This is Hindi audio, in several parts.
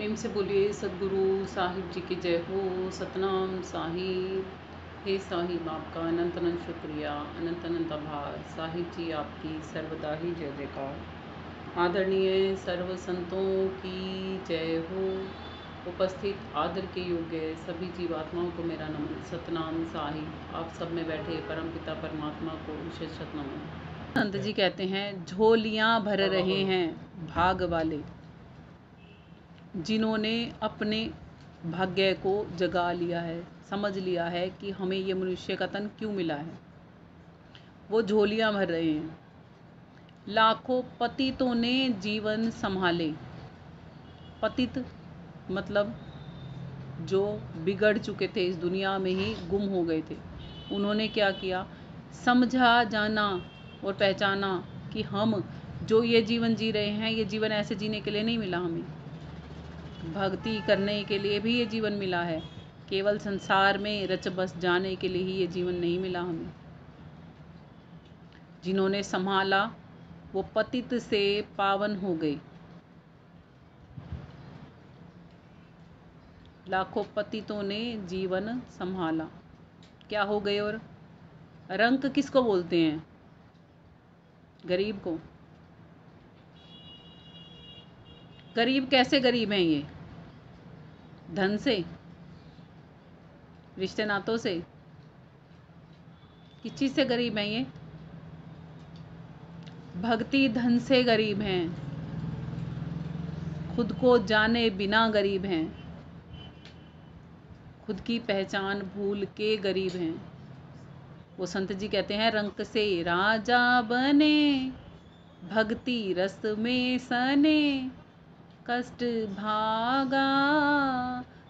प्रेम से बोलिए सदगुरु साहिब जी की जय हो। सतनाम साहिब। हे साहिब, आपका अनंत अनंत शुक्रिया, अनंत अनंत आभार। साहिब जी आपकी सर्वदा ही जय जयकार। आदरणीय सर्व संतों की जय हो। उपस्थित आदर के योग्य सभी जीवात्माओं को मेरा नमन। सतनाम साहिब। आप सब में बैठे परमपिता परमात्मा को विशेष शत नमन। संत जी कहते हैं, झोलियां भर रहे हैं भाग वाले, जिन्होंने अपने भाग्य को जगा लिया है, समझ लिया है कि हमें ये मनुष्य का तन क्यों मिला है। वो झोलियां भर रहे हैं। लाखों पतितों ने जीवन संभाले। पतित मतलब जो बिगड़ चुके थे, इस दुनिया में ही गुम हो गए थे। उन्होंने क्या किया? समझा, जाना और पहचाना कि हम जो ये जीवन जी रहे हैं, ये जीवन ऐसे जीने के लिए नहीं मिला हमें। भक्ति करने के लिए भी ये जीवन मिला है। केवल संसार में रच बस जाने के लिए ही ये जीवन नहीं मिला हमें। जिन्होंने संभाला वो पतित से पावन हो गए। लाखों पतितों ने जीवन संभाला, क्या हो गए? और रंक किसको बोलते हैं? गरीब को। गरीब कैसे गरीब हैं ये? धन से, रिश्ते नातों से, किस चीज़ से गरीब हैं ये? भक्ति धन से गरीब हैं। खुद को जाने बिना गरीब हैं। खुद की पहचान भूल के गरीब हैं। वो संत जी कहते हैं, रंक से राजा बने, भक्ति रस में सने, कष्ट भागा,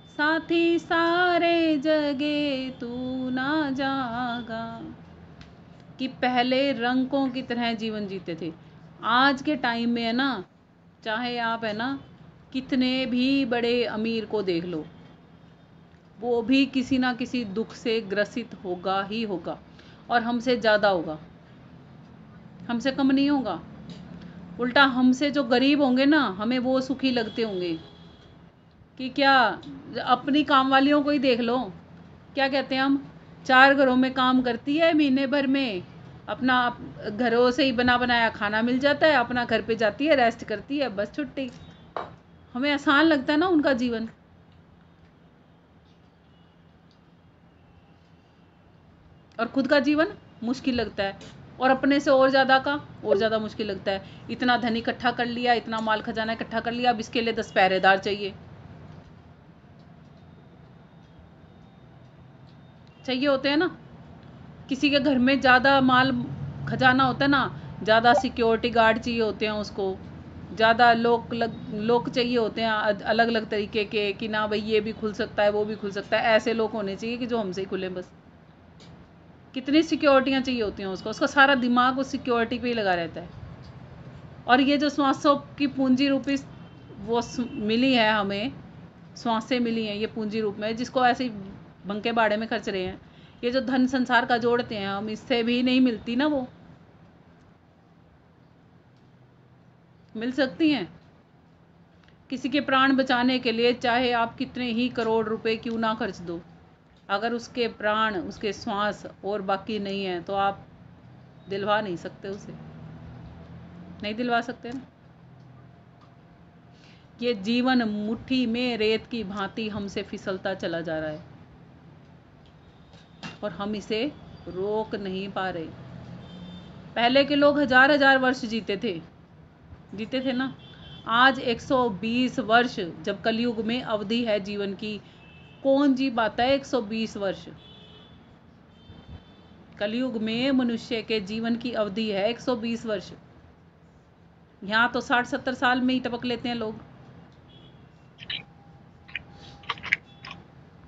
साथी सारे जगे तू ना जागा। कि पहले रंकों की तरह जीवन जीते थे। आज के टाइम में है ना, चाहे आप है ना कितने भी बड़े अमीर को देख लो, वो भी किसी ना किसी दुख से ग्रसित होगा ही होगा, और हमसे ज़्यादा होगा, हमसे कम नहीं होगा। उल्टा हमसे जो गरीब होंगे ना, हमें वो सुखी लगते होंगे। कि क्या, अपनी काम वालियों को ही देख लो, क्या कहते हैं हम, 4 घरों में काम करती है, महीने भर में अपना घरों से ही बना बनाया खाना मिल जाता है, अपना घर पे जाती है, रेस्ट करती है, बस छुट्टी। हमें आसान लगता है ना उनका जीवन। और खुद का जीवन मुश्किल लगता है, और अपने से और ज़्यादा मुश्किल लगता है। इतना धन इकट्ठा कर लिया, इतना माल खजाना इकट्ठा कर लिया, अब इसके लिए 10 पहरेदार चाहिए होते हैं ना। किसी के घर में ज़्यादा माल खजाना होता है ना, ज़्यादा सिक्योरिटी गार्ड चाहिए होते हैं उसको, ज़्यादा लोग चाहिए होते हैं अलग अलग तरीके के, कि ना भाई ये भी खुल सकता है, वो भी खुल सकता है। ऐसे लोग होने चाहिए कि जो हमसे ही खुलें बस। कितनी सिक्योरिटियाँ चाहिए होती हैं उसको, उसका सारा दिमाग उस सिक्योरिटी पे ही लगा रहता है। और ये जो श्वासों की पूंजी रूपी वो मिली है हमें, श्वासें मिली हैं ये पूंजी रूप में, जिसको ऐसे ही बंके बाड़े में खर्च रहे हैं। ये जो धन संसार का जोड़ते हैं हम, इससे भी नहीं मिलती ना, वो मिल सकती हैं। किसी के प्राण बचाने के लिए चाहे आप कितने ही करोड़ रुपए क्यों ना खर्च दो, अगर उसके प्राण, उसके श्वास और बाकी नहीं है, तो आप दिलवा नहीं सकते उसे, नहीं दिलवा सकते ना। ये जीवन मुट्ठी में रेत की भांति हमसे फिसलता चला जा रहा है, और हम इसे रोक नहीं पा रहे। पहले के लोग 1000 वर्ष जीते थे ना। आज 120 वर्ष, जब कलयुग में अवधि है जीवन की, कौन जी पाता है 120 वर्ष? कलयुग में मनुष्य के जीवन की अवधि है 120 वर्ष। यहाँ तो 60-70 साल में ही टपक लेते हैं लोग।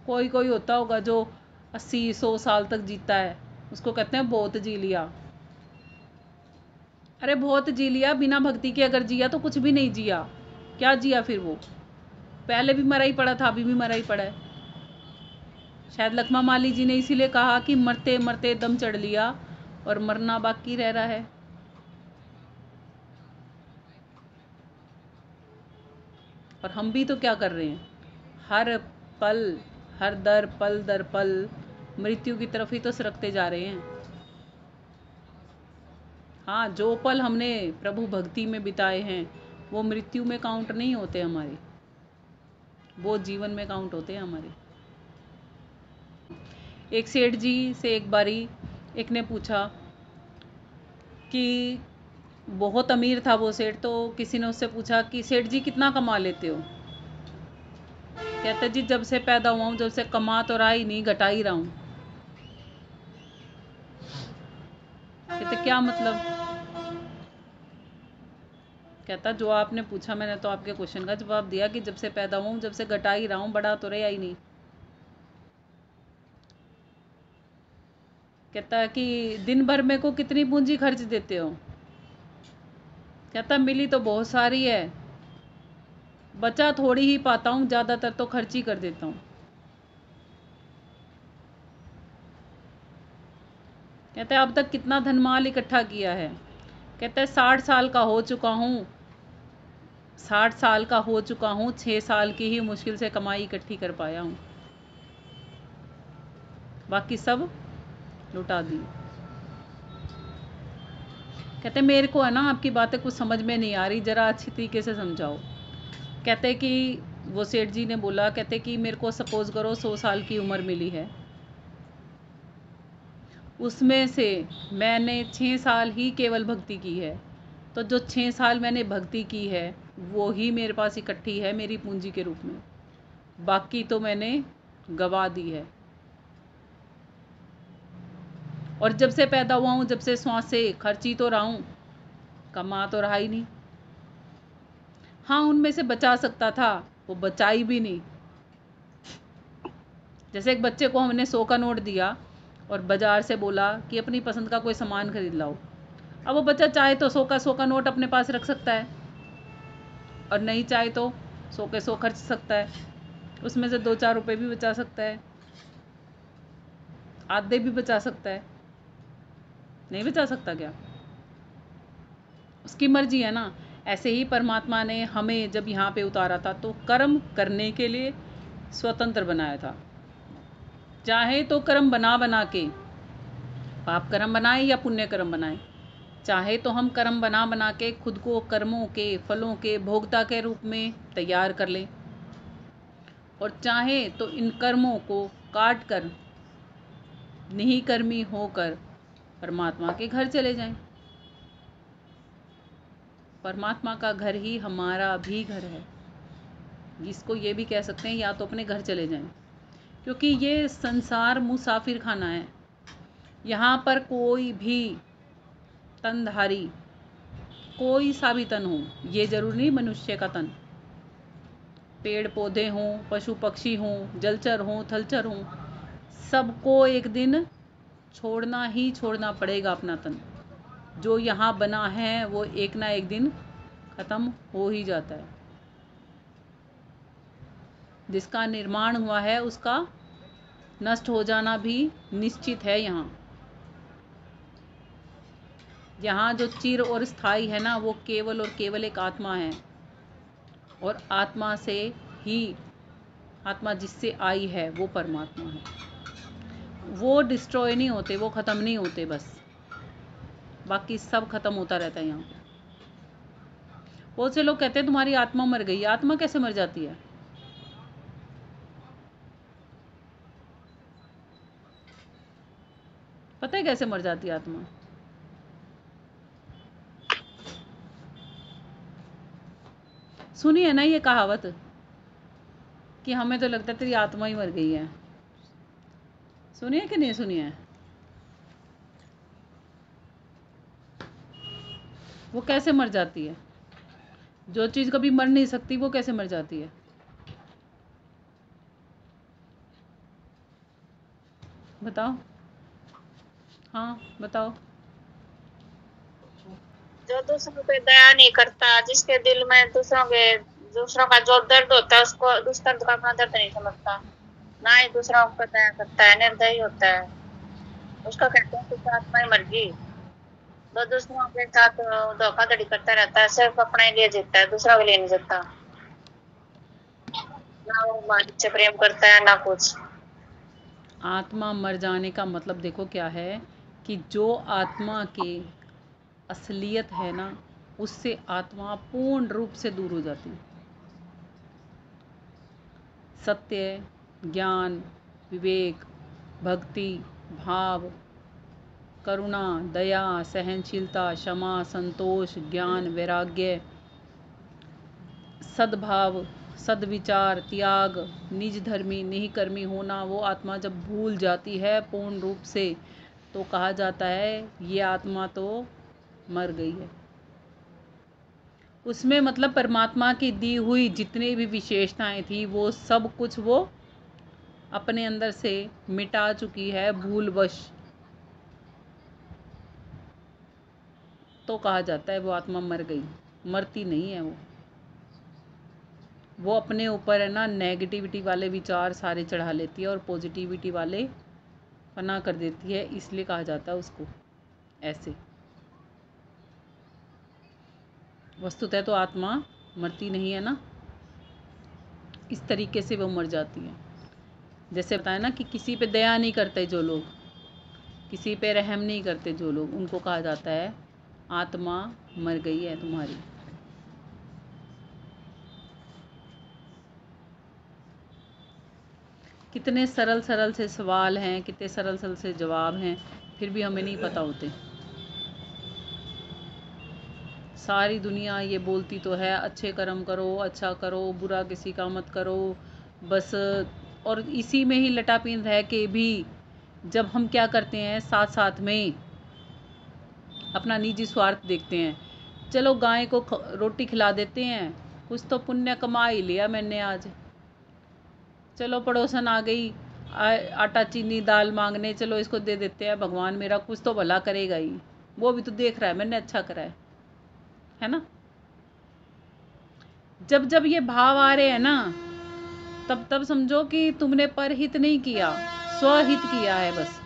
कोई कोई होता होगा जो 80-100 साल तक जीता है, उसको कहते हैं बहुत जी लिया। अरे बहुत जी लिया, बिना भक्ति के अगर जिया तो कुछ भी नहीं जिया। क्या जिया फिर वो? पहले भी मरा ही पड़ा था, अभी भी मरा ही पड़ा है। शायद लखमा माली जी ने इसीलिए कहा कि मरते मरते दम चढ़ लिया, और मरना बाकी रह रहा है। और हम भी तो क्या कर रहे हैं, हर पल, हर पल दर पल मृत्यु की तरफ ही तो सरकते जा रहे हैं। हाँ, जो पल हमने प्रभु भक्ति में बिताए हैं वो मृत्यु में काउंट नहीं होते हमारे, वो जीवन में काउंट होते हैं हमारे। एक सेठ जी से एक बारी एक ने पूछा कि बहुत अमीर था वो सेठ, तो किसी ने उससे पूछा कि सेठ जी कितना कमा लेते हो? कहते जी जब से पैदा हुआ हूँ, जब से कमा तो रहा ही नहीं, घटा ही रहा हूँ। कहते क्या मतलब? कहता जो आपने पूछा मैंने तो आपके क्वेश्चन का जवाब दिया कि जब से पैदा हुआ हूँ, जब से घटा ही रहा हूँ, बढ़ा तो रहा ही नहीं। कहता कि दिन भर में को कितनी पूंजी खर्च देते हो? कहता मिली तो बहुत सारी है, बचा थोड़ी ही पाता हूँ, ज़्यादातर तो खर्च ही कर देता हूँ। कहते अब तक कितना धनमाल इकट्ठा किया है? कहता है 60 साल का हो चुका हूँ, 60 साल का हो चुका हूँ, 6 साल की ही मुश्किल से कमाई इकट्ठी कर पाया हूँ, बाकी सब लुटा दी। कहते मेरे को है ना आपकी बातें कुछ समझ में नहीं आ रही, ज़रा अच्छी तरीके से समझाओ। कहते कि वो सेठ जी ने बोला, कहते कि मेरे को सपोज़ करो 100 साल की उम्र मिली है, उसमें से मैंने 6 साल ही केवल भक्ति की है, तो जो 6 साल मैंने भक्ति की है वो ही मेरे पास इकट्ठी है मेरी पूंजी के रूप में, बाकी तो मैंने गवा दी है। और जब से पैदा हुआ हूँ, जब से श्वास से खर्ची तो रहा हूँ, कमा तो रहा ही नहीं। हाँ, उनमें से बचा सकता था, वो बचाई भी नहीं। जैसे एक बच्चे को हमने 100 का नोट दिया और बाजार से बोला कि अपनी पसंद का कोई सामान खरीद लाओ, अब वो बच्चा चाहे तो 100 का नोट अपने पास रख सकता है और नहीं चाहे तो 100 के 100 खर्च सकता है, उसमें से 2-4 रुपए भी बचा सकता है, आधे भी बचा सकता है। नहीं बचा सकता क्या? उसकी मर्जी है ना। ऐसे ही परमात्मा ने हमें जब यहाँ पे उतारा था तो कर्म करने के लिए स्वतंत्र बनाया था। चाहे तो कर्म बना बना के, पाप कर्म बनाए या पुण्य कर्म बनाए, चाहे तो हम कर्म बना बना के खुद को कर्मों के फलों के भोक्ता के रूप में तैयार कर लें, और चाहे तो इन कर्मों को काट कर निहिकर्मी होकर परमात्मा के घर चले जाएं। परमात्मा का घर ही हमारा भी घर है, जिसको ये भी कह सकते हैं या तो अपने घर चले जाएं, क्योंकि ये संसार मुसाफिर खाना है। यहाँ पर कोई भी तनधारी, कोई सा भी तन हो, ये जरूरी नहीं मनुष्य का तन, पेड़ पौधे हों, पशु पक्षी हों, जलचर हों, थलचर हों, सबको एक दिन छोड़ना ही छोड़ना पड़ेगा अपना तन। जो यहाँ बना है वो एक ना एक दिन खत्म हो ही जाता है। जिसका निर्माण हुआ है उसका नष्ट हो जाना भी निश्चित है। यहाँ जो चिर और स्थायी है ना, वो केवल और केवल एक आत्मा है, और आत्मा से ही, आत्मा जिससे आई है वो परमात्मा है। वो डिस्ट्रॉय नहीं होते, वो ख़त्म नहीं होते, बस बाकी सब खत्म होता रहता है यहाँ पे। बहुत से लोग कहते हैं तुम्हारी आत्मा मर गई। आत्मा कैसे मर जाती है? पता है कैसे मर जाती है आत्मा? सुनी है ना ये कहावत कि हमें तो लगता है तेरी आत्मा ही मर गई है। सुनी है कि नहीं सुनी है? वो कैसे मर जाती है? जो चीज़ कभी मर नहीं सकती वो कैसे मर जाती है? बताओ। हाँ बताओ। जो दूसरों पे दया नहीं करता, जिसके दिल में दूसरों का जो दर्द होता है उसको उस दर्द का अपना दर्द नहीं समझता, ना ही दूसरों पर दया करता है, निर्दयी होता है, उसका कहते हैं कि आत्मा ही मर गई। जो दूसरों के साथ धोखाधड़ी करता रहता है, सिर्फ अपने लिए जीता है, दूसरों के लिए नहीं जीता। ना वो मालिक से प्रेम करता है ना कुछ। आत्मा मर जाने का मतलब देखो क्या है कि जो आत्मा के असलियत है ना, उससे आत्मा पूर्ण रूप से दूर हो जाती है। सत्य, ज्ञान, विवेक, भक्ति, भाव, करुणा, दया, सहनशीलता, क्षमा, संतोष, ज्ञान, वैराग्य, सद्भाव, सद्विचार, त्याग, निज धर्मी निहिकर्मी होना, वो आत्मा जब भूल जाती है पूर्ण रूप से, तो कहा जाता है ये आत्मा तो मर गई है। उसमें मतलब परमात्मा की दी हुई जितनी भी विशेषताएं थी वो सब कुछ वो अपने अंदर से मिटा चुकी है भूलवश। तो कहा जाता है वो आत्मा मर गई। मरती नहीं है वो अपने ऊपर है ना नेगेटिविटी वाले विचार सारे चढ़ा लेती है और पॉजिटिविटी वाले फना कर देती है, इसलिए कहा जाता है उसको ऐसे। वस्तुतः तो आत्मा मरती नहीं है ना, इस तरीके से वो मर जाती है। जैसे बताया ना कि किसी पे दया नहीं करते जो लोग, किसी पे रहम नहीं करते जो लोग, उनको कहा जाता है आत्मा मर गई है तुम्हारी। कितने सरल सरल से सवाल हैं, कितने सरल सरल से जवाब हैं, फिर भी हमें नहीं पता होते। सारी दुनिया ये बोलती तो है अच्छे कर्म करो, अच्छा करो, बुरा किसी का मत करो, बस। और इसी में ही लटापीन रह के भी जब हम क्या करते हैं, साथ साथ में अपना निजी स्वार्थ देखते हैं। चलो गाय को रोटी खिला देते हैं, कुछ तो पुण्य कमा ही लिया मैंने आज। चलो पड़ोसन आ गई आटा चीनी दाल मांगने, चलो इसको दे देते हैं, भगवान मेरा कुछ तो भला करेगा ही, वो भी तो देख रहा है मैंने अच्छा करा है ना। जब जब ये भाव आ रहे हैं ना, तब तब समझो कि तुमने परहित नहीं किया, स्वहित किया है बस।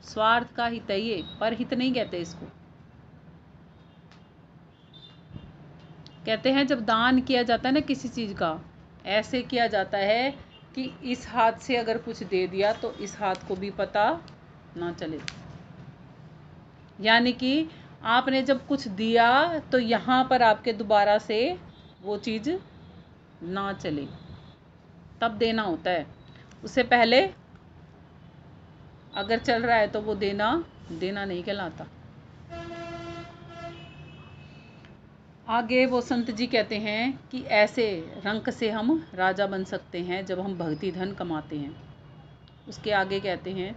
स्वार्थ का हित है ये, परहित नहीं कहते इसको। कहते हैं जब दान किया जाता है ना किसी चीज का, ऐसे किया जाता है कि इस हाथ से अगर कुछ दे दिया तो इस हाथ को भी पता ना चले। यानी कि आपने जब कुछ दिया तो यहाँ पर आपके दोबारा से वो चीज ना चले, तब देना होता है। उससे पहले अगर चल रहा है तो वो देना नहीं कहलाता। आगे वो संत जी कहते हैं कि ऐसे रंक से हम राजा बन सकते हैं जब हम भक्ति धन कमाते हैं। उसके आगे कहते हैं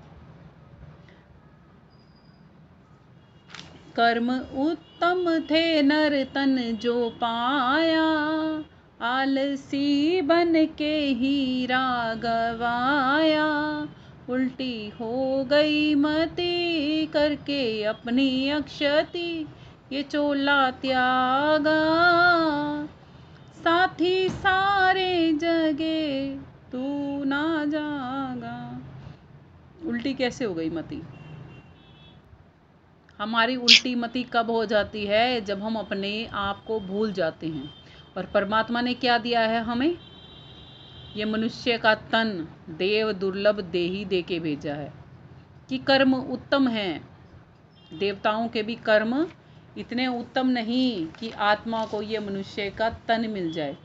कर्म उत्तम थे नर तन जो पाया, आलसी बन के हीरा गवाया, उल्टी हो गई मति करके अपनी अक्षति, ये चोला त्यागा, साथी सारे जगे तू ना जागा। उल्टी कैसे हो गई मति? हमारी उल्टी मति कब हो जाती है? जब हम अपने आप को भूल जाते हैं। और परमात्मा ने क्या दिया है हमें? ये मनुष्य का तन देव दुर्लभ देही दे के भेजा है कि कर्म उत्तम हैं। देवताओं के भी कर्म इतने उत्तम नहीं कि आत्मा को ये मनुष्य का तन मिल जाए।